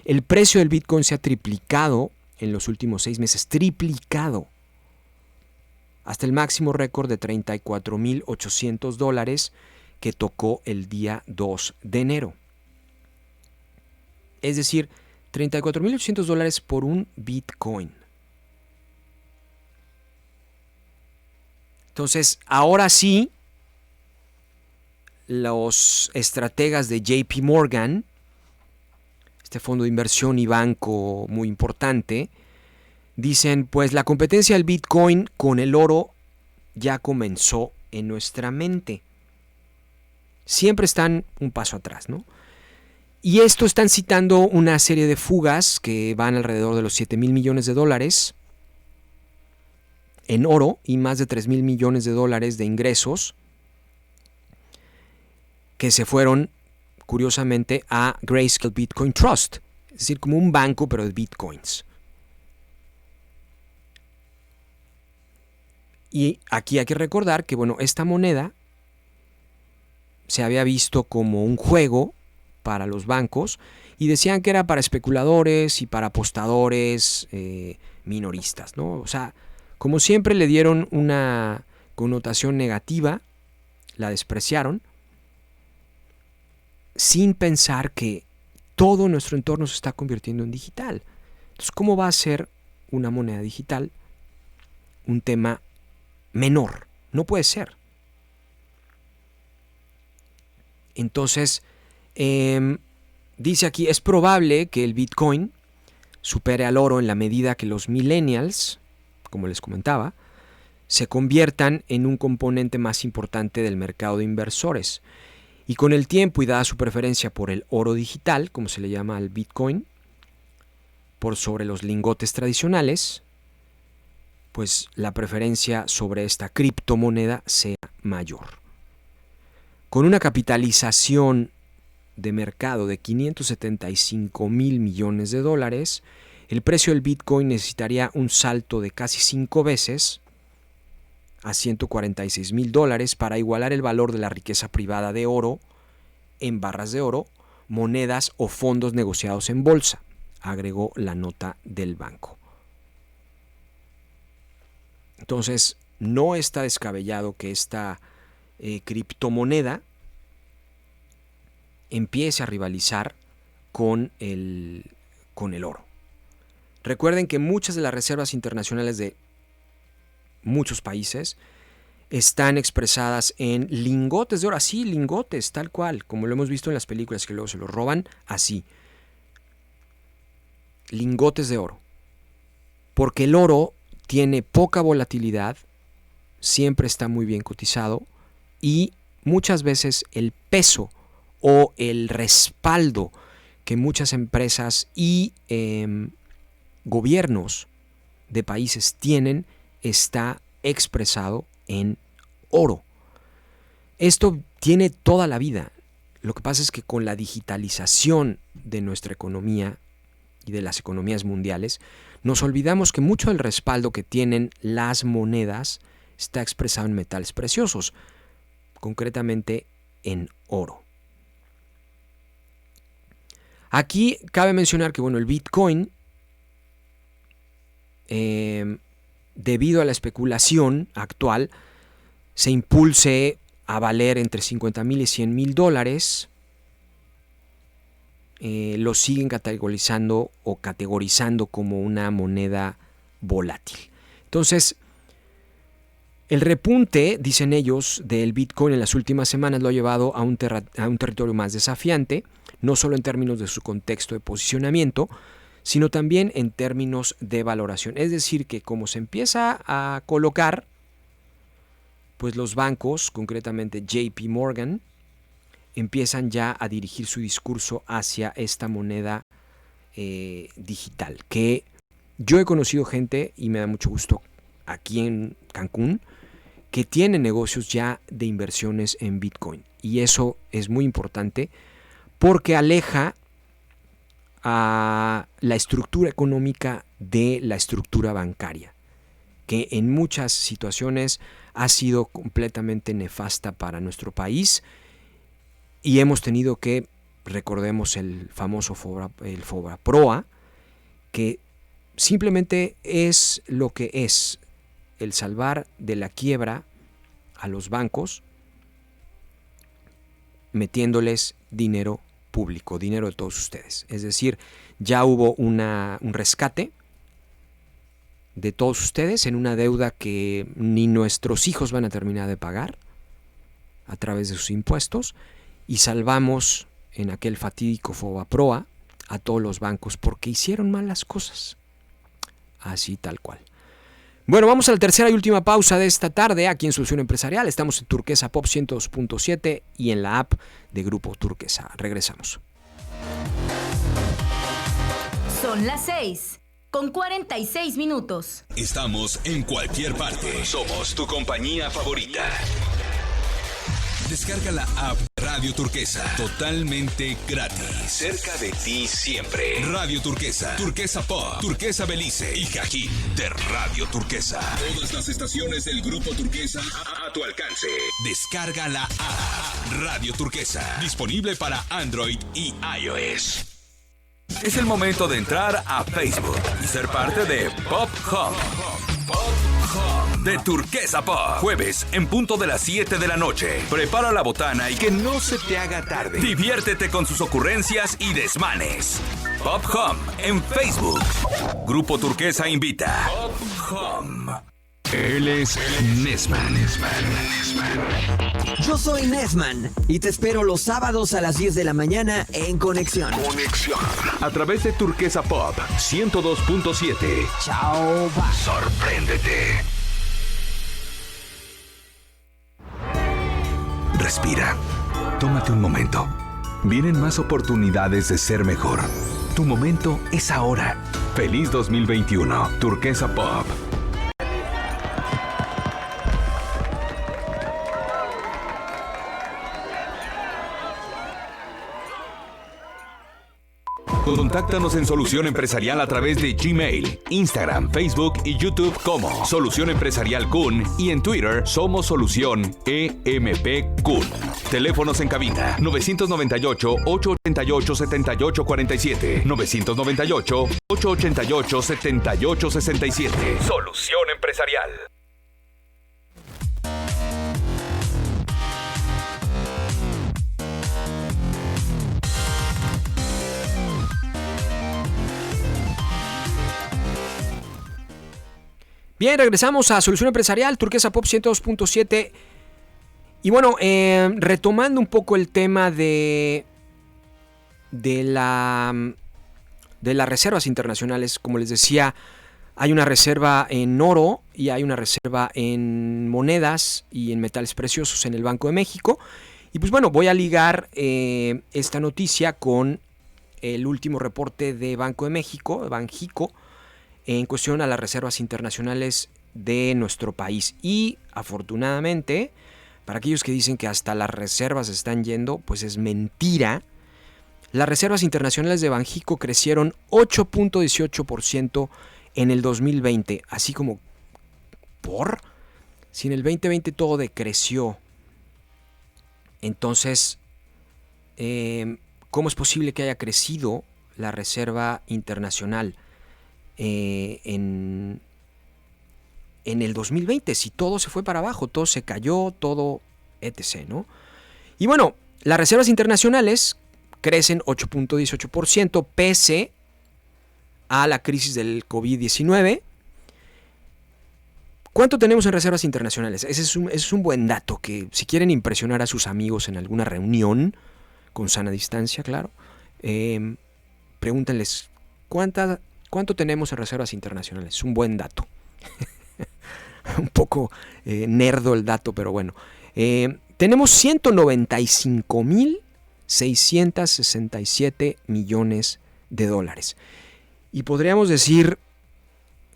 El precio del Bitcoin se ha triplicado en los últimos 6 meses, triplicado, hasta el máximo récord de $34,800 que tocó el día 2 de enero. Es decir, $34,800 por un Bitcoin. Entonces, ahora sí, los estrategas de JP Morgan, este fondo de inversión y banco muy importante, dicen, pues la competencia del Bitcoin con el oro ya comenzó en nuestra mente. Siempre están un paso atrás, ¿no? Y esto están citando una serie de fugas que van alrededor de los $7,000 millones en oro y más de $3,000 millones de ingresos que se fueron, curiosamente, a Grayscale Bitcoin Trust, es decir, como un banco pero de bitcoins. Y aquí hay que recordar que, bueno, esta moneda se había visto como un juego para los bancos y decían que era para especuladores y para apostadores minoristas, ¿no? O sea, como siempre le dieron una connotación negativa, la despreciaron, sin pensar que todo nuestro entorno se está convirtiendo en digital. Entonces, ¿cómo va a ser una moneda digital un tema menor? No puede ser. Entonces, dice aquí, es probable que el Bitcoin supere al oro en la medida que los millennials, como les comentaba, se conviertan en un componente más importante del mercado de inversores. Y con el tiempo y dada su preferencia por el oro digital, como se le llama al Bitcoin, por sobre los lingotes tradicionales, pues la preferencia sobre esta criptomoneda sea mayor. Con una capitalización de mercado de 575,000 millones de dólares, el precio del Bitcoin necesitaría un salto de casi 5 veces a 146,000 dólares para igualar el valor de la riqueza privada de oro en barras de oro, monedas o fondos negociados en bolsa, agregó la nota del banco. Entonces, no está descabellado que esta criptomoneda empiece a rivalizar con el oro. Recuerden que muchas de las reservas internacionales de muchos países están expresadas en lingotes de oro, así, lingotes, tal cual, como lo hemos visto en las películas que luego se los roban, así. Lingotes de oro. Porque el oro tiene poca volatilidad, siempre está muy bien cotizado y muchas veces el peso o el respaldo que muchas empresas y gobiernos de países tienen está expresado en oro. Esto tiene toda la vida. Lo que pasa es que con la digitalización de nuestra economía y de las economías mundiales, nos olvidamos que mucho del respaldo que tienen las monedas está expresado en metales preciosos, concretamente en oro. Aquí cabe mencionar que el Bitcoin, debido a la especulación actual, se impulse a valer entre 50,000 y 100,000 dólares. Lo siguen categorizando como una moneda volátil. Entonces, el repunte, dicen ellos, del Bitcoin en las últimas semanas lo ha llevado a un territorio más desafiante, no solo en términos de su contexto de posicionamiento, sino también en términos de valoración. Es decir, que como se empieza a colocar, pues los bancos, concretamente JP Morgan, empiezan ya a dirigir su discurso hacia esta moneda digital, que yo he conocido gente, y me da mucho gusto aquí en Cancún, que tiene negocios ya de inversiones en Bitcoin. Y eso es muy importante porque aleja a la estructura económica de la estructura bancaria, que en muchas situaciones ha sido completamente nefasta para nuestro país y hemos tenido que, recordemos el famoso FOBAPROA, que simplemente es lo que es, el salvar de la quiebra a los bancos metiéndoles dinero público, dinero de todos ustedes. Es decir, ya hubo un rescate de todos ustedes en una deuda que ni nuestros hijos van a terminar de pagar a través de sus impuestos, y salvamos en aquel fatídico FOBAPROA a todos los bancos porque hicieron mal las cosas. Así tal cual. Bueno, vamos a la tercera y última pausa de esta tarde aquí en Solución Empresarial. Estamos en Turquesa Pop 102.7 y en la app de Grupo Turquesa. Regresamos. Son las 6:46. Estamos en cualquier parte. Somos tu compañía favorita. Descarga la app Radio Turquesa, totalmente gratis. Cerca de ti siempre. Radio Turquesa, Turquesa Pop, Turquesa Belice y Jajín de Radio Turquesa. Todas las estaciones del Grupo Turquesa a tu alcance. Descarga la app Radio Turquesa, disponible para Android y iOS. Es el momento de entrar a Facebook y ser parte de Pop Hub. De Turquesa Pop. Jueves, en punto de las 7 de la noche. Prepara la botana y que no se te haga tarde. Diviértete con sus ocurrencias y desmanes. Pop Hub en Facebook. Grupo Turquesa invita. Pop Hub. Él es Nesman. Yo soy Nesman y te espero los sábados a las 10 de la mañana en Conexión. A través de Turquesa Pop 102.7. Chao, bye. Sorpréndete. Respira. Tómate un momento. Vienen más oportunidades de ser mejor. Tu momento es ahora. Feliz 2021. Turquesa Pop. Contáctanos en Solución Empresarial a través de Gmail, Instagram, Facebook y YouTube como Solución Empresarial Kun y en Twitter somos Solución EMP Kun. Teléfonos en cabina 998-888-7847, 998-888-7867. Solución Empresarial. Bien, regresamos a Solución Empresarial, Turquesa Pop 102.7. Y bueno, retomando un poco el tema de las reservas internacionales, como les decía, hay una reserva en oro y hay una reserva en monedas y en metales preciosos en el Banco de México. Y pues bueno, voy a ligar esta noticia con el último reporte de Banco de México, Banjico, en cuestión a las reservas internacionales de nuestro país. Y afortunadamente, para aquellos que dicen que hasta las reservas están yendo, pues es mentira. Las reservas internacionales de Banjico crecieron 8.18% en el 2020. Así como, ¿por? Si en el 2020 todo decreció. Entonces, ¿cómo es posible que haya crecido la reserva internacional en el 2020, si todo se fue para abajo, todo se cayó, todo etc., ¿no? Y bueno, las reservas internacionales crecen 8.18% pese a la crisis del COVID-19. ¿Cuánto tenemos en reservas internacionales? Ese es un buen dato que si quieren impresionar a sus amigos en alguna reunión, con sana distancia, claro, pregúntenles ¿cuánto tenemos en reservas internacionales? Es un buen dato. Un poco nerdo el dato, pero bueno. Tenemos 195.667 millones de dólares. Y podríamos decir,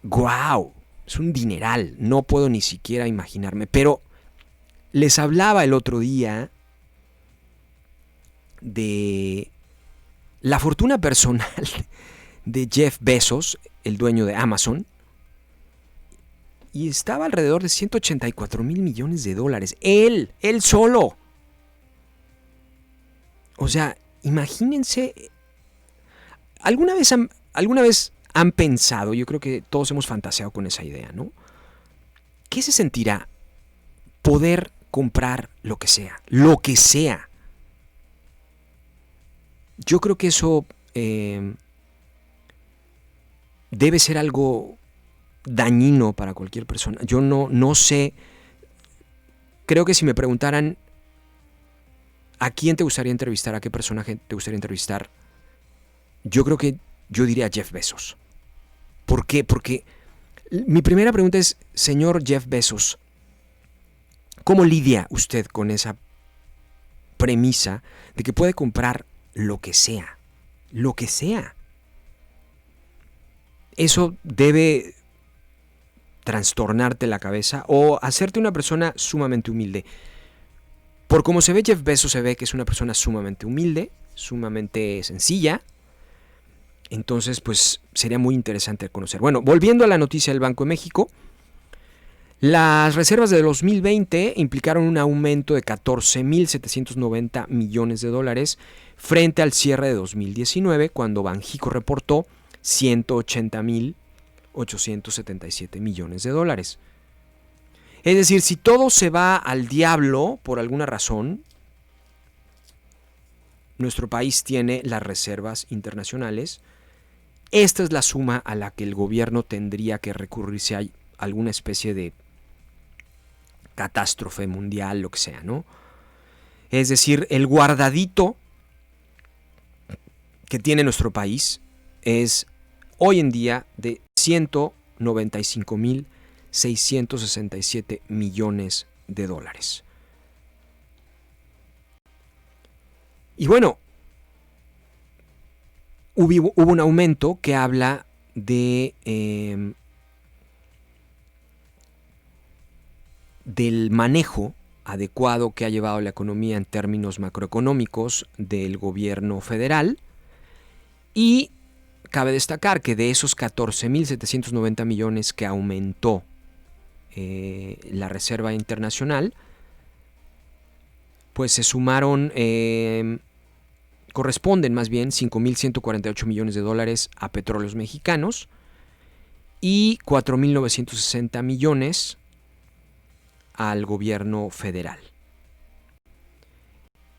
¡guau! Es un dineral. No puedo ni siquiera imaginarme. Pero les hablaba el otro día de la fortuna personal de Jeff Bezos, el dueño de Amazon, y estaba alrededor de 184 mil millones de dólares. Él solo. O sea, imagínense, ¿alguna vez han pensado, yo creo que todos hemos fantaseado con esa idea, ¿no? ¿Qué se sentirá poder comprar lo que sea? Lo que sea. Yo creo que eso debe ser algo dañino para cualquier persona. Yo no sé. Creo que si me preguntaran ¿a quién te gustaría entrevistar? ¿A qué personaje te gustaría entrevistar? Yo creo que yo diría Jeff Bezos. ¿Por qué? Porque mi primera pregunta es, señor Jeff Bezos, ¿cómo lidia usted con esa premisa de que puede comprar lo que sea? Lo que sea. Eso debe trastornarte la cabeza o hacerte una persona sumamente humilde. Por como se ve Jeff Bezos, se ve que es una persona sumamente humilde, sumamente sencilla. Entonces, pues sería muy interesante conocer. Bueno, volviendo a la noticia del Banco de México, Las reservas de 2020 implicaron un aumento de 14.790 millones de dólares frente al cierre de 2019, cuando Banjico reportó 180.877 millones de dólares. Es decir, si todo se va al diablo por alguna razón, nuestro país tiene las reservas internacionales. Esta es la suma a la que el gobierno tendría que recurrir si hay alguna especie de catástrofe mundial, lo que sea, ¿no? Es decir, el guardadito que tiene nuestro país es hoy en día de 195.667 millones de dólares. Y bueno, hubo un aumento que habla de del manejo adecuado que ha llevado la economía en términos macroeconómicos del gobierno federal. Y cabe destacar que de esos 14.790 millones que aumentó la Reserva Internacional, pues se sumaron, corresponden más bien 5.148 millones de dólares a Petróleos Mexicanos y 4.960 millones al gobierno federal.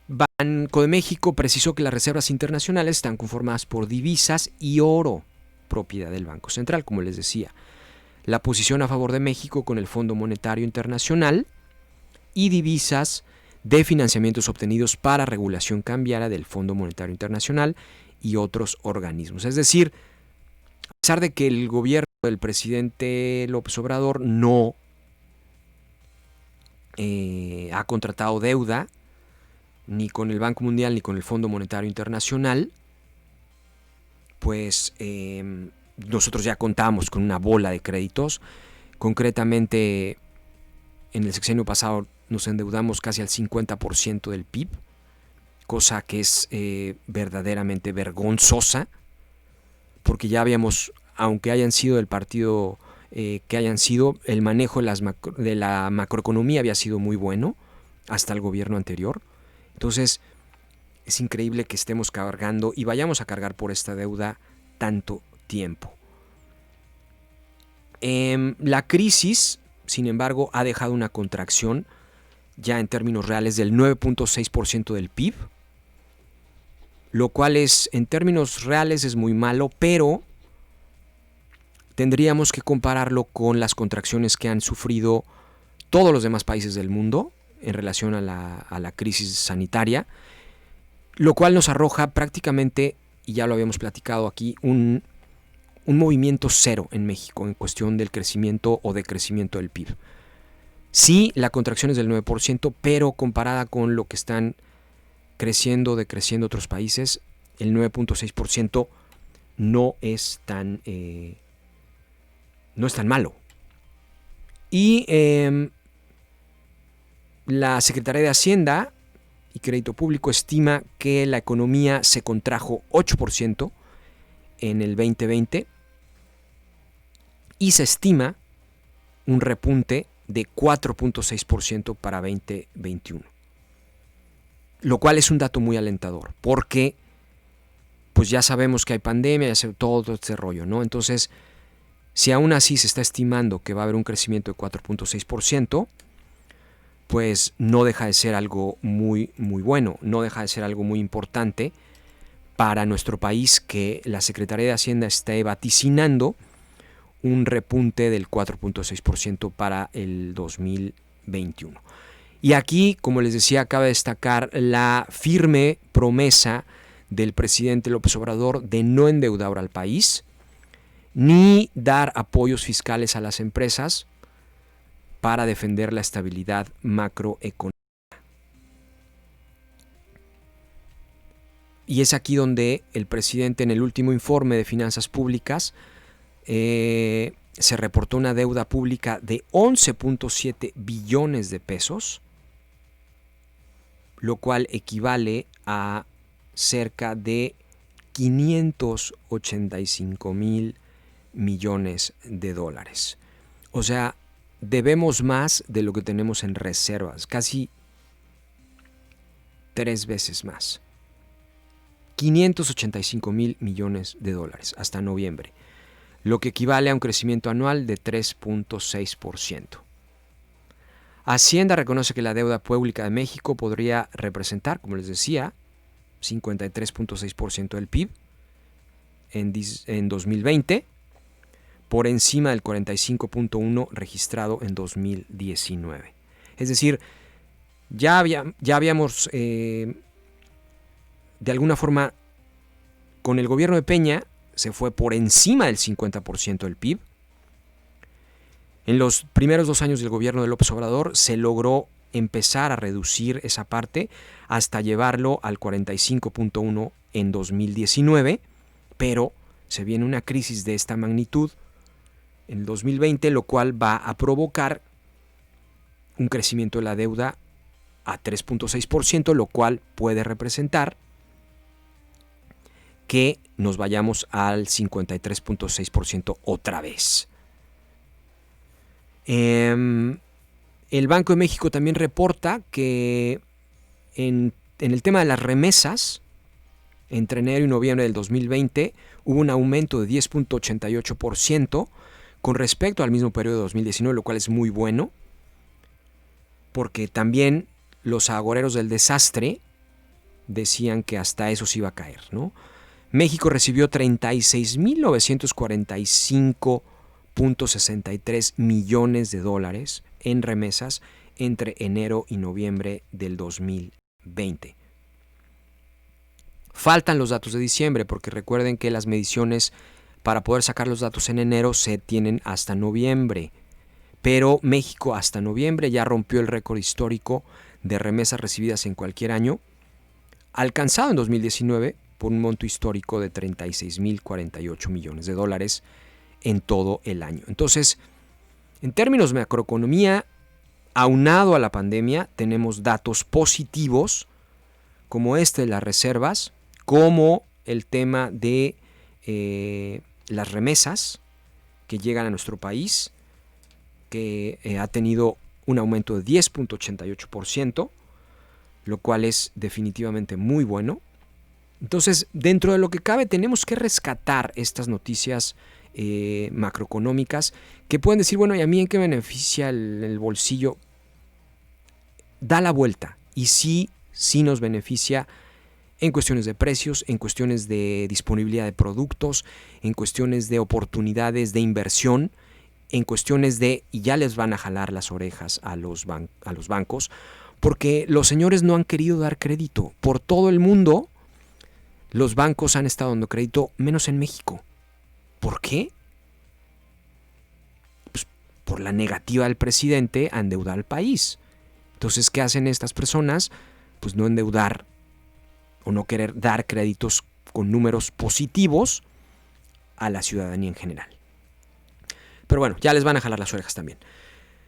Banco de México precisó que las reservas internacionales están conformadas por divisas y oro, propiedad del Banco Central, como les decía. La posición a favor de México con el Fondo Monetario Internacional y divisas de financiamientos obtenidos para regulación cambiaria del Fondo Monetario Internacional y otros organismos. Es decir, a pesar de que el gobierno del presidente López Obrador no ha contratado deuda ni con el Banco Mundial ni con el Fondo Monetario Internacional, pues nosotros ya contamos con una bola de créditos. Concretamente, en el sexenio pasado nos endeudamos casi al 50% del PIB, cosa que es verdaderamente vergonzosa, porque ya habíamos, aunque hayan sido del partido que hayan sido, el manejo de la macroeconomía había sido muy bueno hasta el gobierno anterior. Entonces, es increíble que estemos cargando y vayamos a cargar por esta deuda tanto tiempo. La crisis, sin embargo, ha dejado una contracción ya en términos reales del 9.6% del PIB, lo cual es, en términos reales es muy malo, pero tendríamos que compararlo con las contracciones que han sufrido todos los demás países del mundo en relación a la crisis sanitaria, lo cual nos arroja prácticamente, y ya lo habíamos platicado aquí, un movimiento cero en México en cuestión del crecimiento o decrecimiento del PIB. Sí, la contracción es del 9%, pero comparada con lo que están creciendo, decreciendo otros países, el 9.6% no es tan malo. Y la Secretaría de Hacienda y Crédito Público estima que la economía se contrajo 8% en el 2020 y se estima un repunte de 4.6% para 2021. Lo cual es un dato muy alentador, porque pues ya sabemos que hay pandemia, ya sabemos todo este rollo, ¿no? Entonces, si aún así se está estimando que va a haber un crecimiento de 4.6%, pues no deja de ser algo muy, muy bueno, no deja de ser algo muy importante para nuestro país, que la Secretaría de Hacienda esté vaticinando un repunte del 4.6% para el 2021. Y aquí, como les decía, cabe destacar la firme promesa del presidente López Obrador de no endeudar al país, ni dar apoyos fiscales a las empresas para defender la estabilidad macroeconómica. Y es aquí donde el presidente, en el último informe de finanzas públicas, se reportó una deuda pública de 11.7 billones de pesos, lo cual equivale a cerca de 585 mil millones de dólares. O sea, debemos más de lo que tenemos en reservas, casi 3 veces más. 585,000 millones de dólares hasta noviembre, lo que equivale a un crecimiento anual de 3.6%. Hacienda reconoce que la deuda pública de México podría representar, como les decía, 53.6% del PIB en 2020, por encima del 45.1% registrado en 2019. Es decir, ya habíamos, de alguna forma, con el gobierno de Peña, se fue por encima del 50% del PIB. En los primeros 2 años del gobierno de López Obrador se logró empezar a reducir esa parte hasta llevarlo al 45.1% en 2019, pero se viene una crisis de esta magnitud en el 2020, lo cual va a provocar un crecimiento de la deuda a 3.6%, lo cual puede representar que nos vayamos al 53.6% otra vez. El Banco de México también reporta que en el tema de las remesas, entre enero y noviembre del 2020 hubo un aumento de 10.88% con respecto al mismo periodo de 2019, lo cual es muy bueno, porque también los agoreros del desastre decían que hasta eso se iba a caer, ¿no? México recibió 36.945.63 millones de dólares en remesas entre enero y noviembre del 2020. Faltan los datos de diciembre, porque recuerden que las mediciones para poder sacar los datos en enero se tienen hasta noviembre. Pero México hasta noviembre ya rompió el récord histórico de remesas recibidas en cualquier año, alcanzado en 2019 por un monto histórico de 36.048 millones de dólares en todo el año. Entonces, en términos de macroeconomía, aunado a la pandemia, tenemos datos positivos como este de las reservas, como el tema de las remesas que llegan a nuestro país, que ha tenido un aumento de 10.88%, lo cual es definitivamente muy bueno. Entonces, dentro de lo que cabe, tenemos que rescatar estas noticias macroeconómicas que pueden decir, bueno, ¿y a mí en qué beneficia el bolsillo? Da la vuelta y sí nos beneficia en cuestiones de precios, en cuestiones de disponibilidad de productos, en cuestiones de oportunidades de inversión, en cuestiones de, y ya les van a jalar las orejas a los bancos, porque los señores no han querido dar crédito. Por todo el mundo, los bancos han estado dando crédito, menos en México. ¿Por qué? Pues por la negativa del presidente a endeudar al país. Entonces, ¿qué hacen estas personas? Pues no endeudar o no querer dar créditos con números positivos a la ciudadanía en general. Pero bueno, ya les van a jalar las orejas también.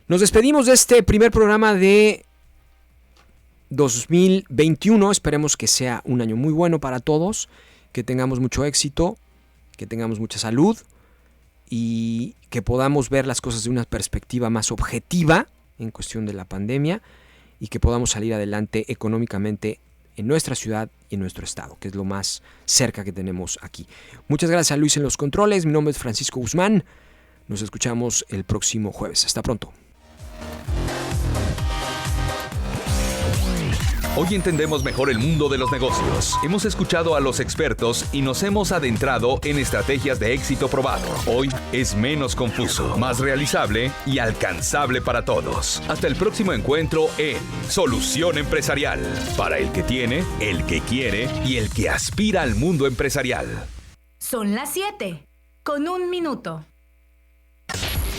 Nos despedimos de este primer programa de 2021. Esperemos que sea un año muy bueno para todos, que tengamos mucho éxito, que tengamos mucha salud y que podamos ver las cosas de una perspectiva más objetiva en cuestión de la pandemia y que podamos salir adelante económicamente en nuestra ciudad y en nuestro estado, que es lo más cerca que tenemos aquí. Muchas gracias a Luis en los controles. Mi nombre es Francisco Guzmán. Nos escuchamos el próximo jueves. Hasta pronto. Hoy entendemos mejor el mundo de los negocios. Hemos escuchado a los expertos y nos hemos adentrado en estrategias de éxito probado. Hoy es menos confuso, más realizable y alcanzable para todos. Hasta el próximo encuentro en Solución Empresarial. Para el que tiene, el que quiere y el que aspira al mundo empresarial. Son las 7, con 1 minuto.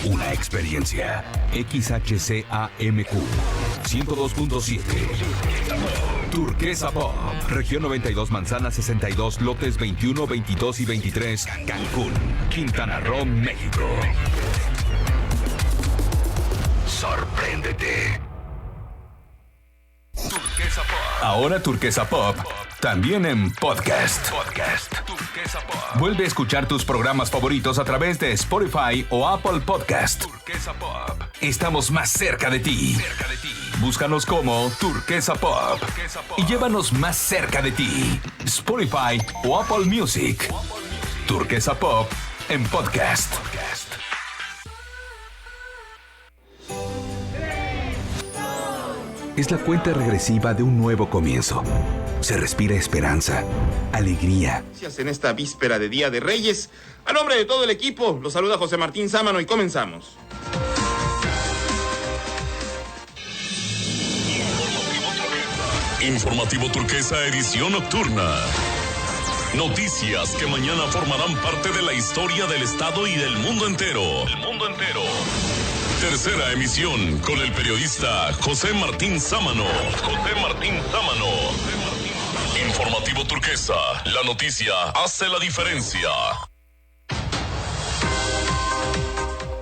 Una experiencia. XHCAMQ 102.7. Turquesa Pop. Región 92, Manzana 62, lotes 21, 22 y 23, Cancún, Quintana Roo, México. Sorpréndete. Turquesa Pop. Ahora Turquesa Pop, también en podcast. Turquesa Pop. Vuelve a escuchar tus programas favoritos a través de Spotify o Apple Podcast. Turquesa Pop. estamos más cerca de ti. Búscanos como Turquesa Pop y llévanos más cerca de ti. Spotify o Apple Music. Turquesa Pop en podcast. Es la cuenta regresiva de un nuevo comienzo. Se respira esperanza, alegría. En esta víspera de Día de Reyes, a nombre de todo el equipo, los saluda José Martín Sámano y comenzamos. Informativo Turquesa, edición nocturna. Noticias que mañana formarán parte de la historia del estado y del mundo entero. Tercera emisión con el periodista José Martín Sámano. Informativo Turquesa, la noticia hace la diferencia.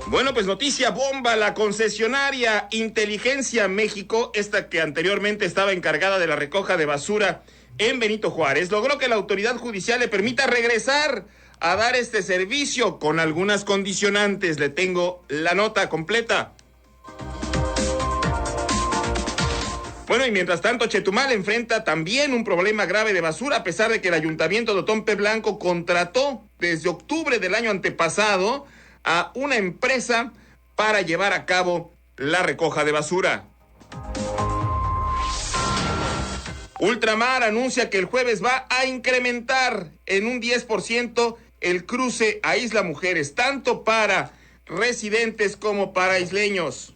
Bueno, pues noticia bomba, la concesionaria Inteligencia México, esta que anteriormente estaba encargada de la recoja de basura en Benito Juárez, logró que la autoridad judicial le permita regresar a dar este servicio con algunas condicionantes. Le tengo la nota completa. Bueno, y mientras tanto, Chetumal enfrenta también un problema grave de basura, a pesar de que el ayuntamiento de Otompe Blanco contrató desde octubre del año antepasado a una empresa para llevar a cabo la recoja de basura. Ultramar anuncia que el jueves va a incrementar en un 10% el cruce a Isla Mujeres, tanto para residentes como para isleños.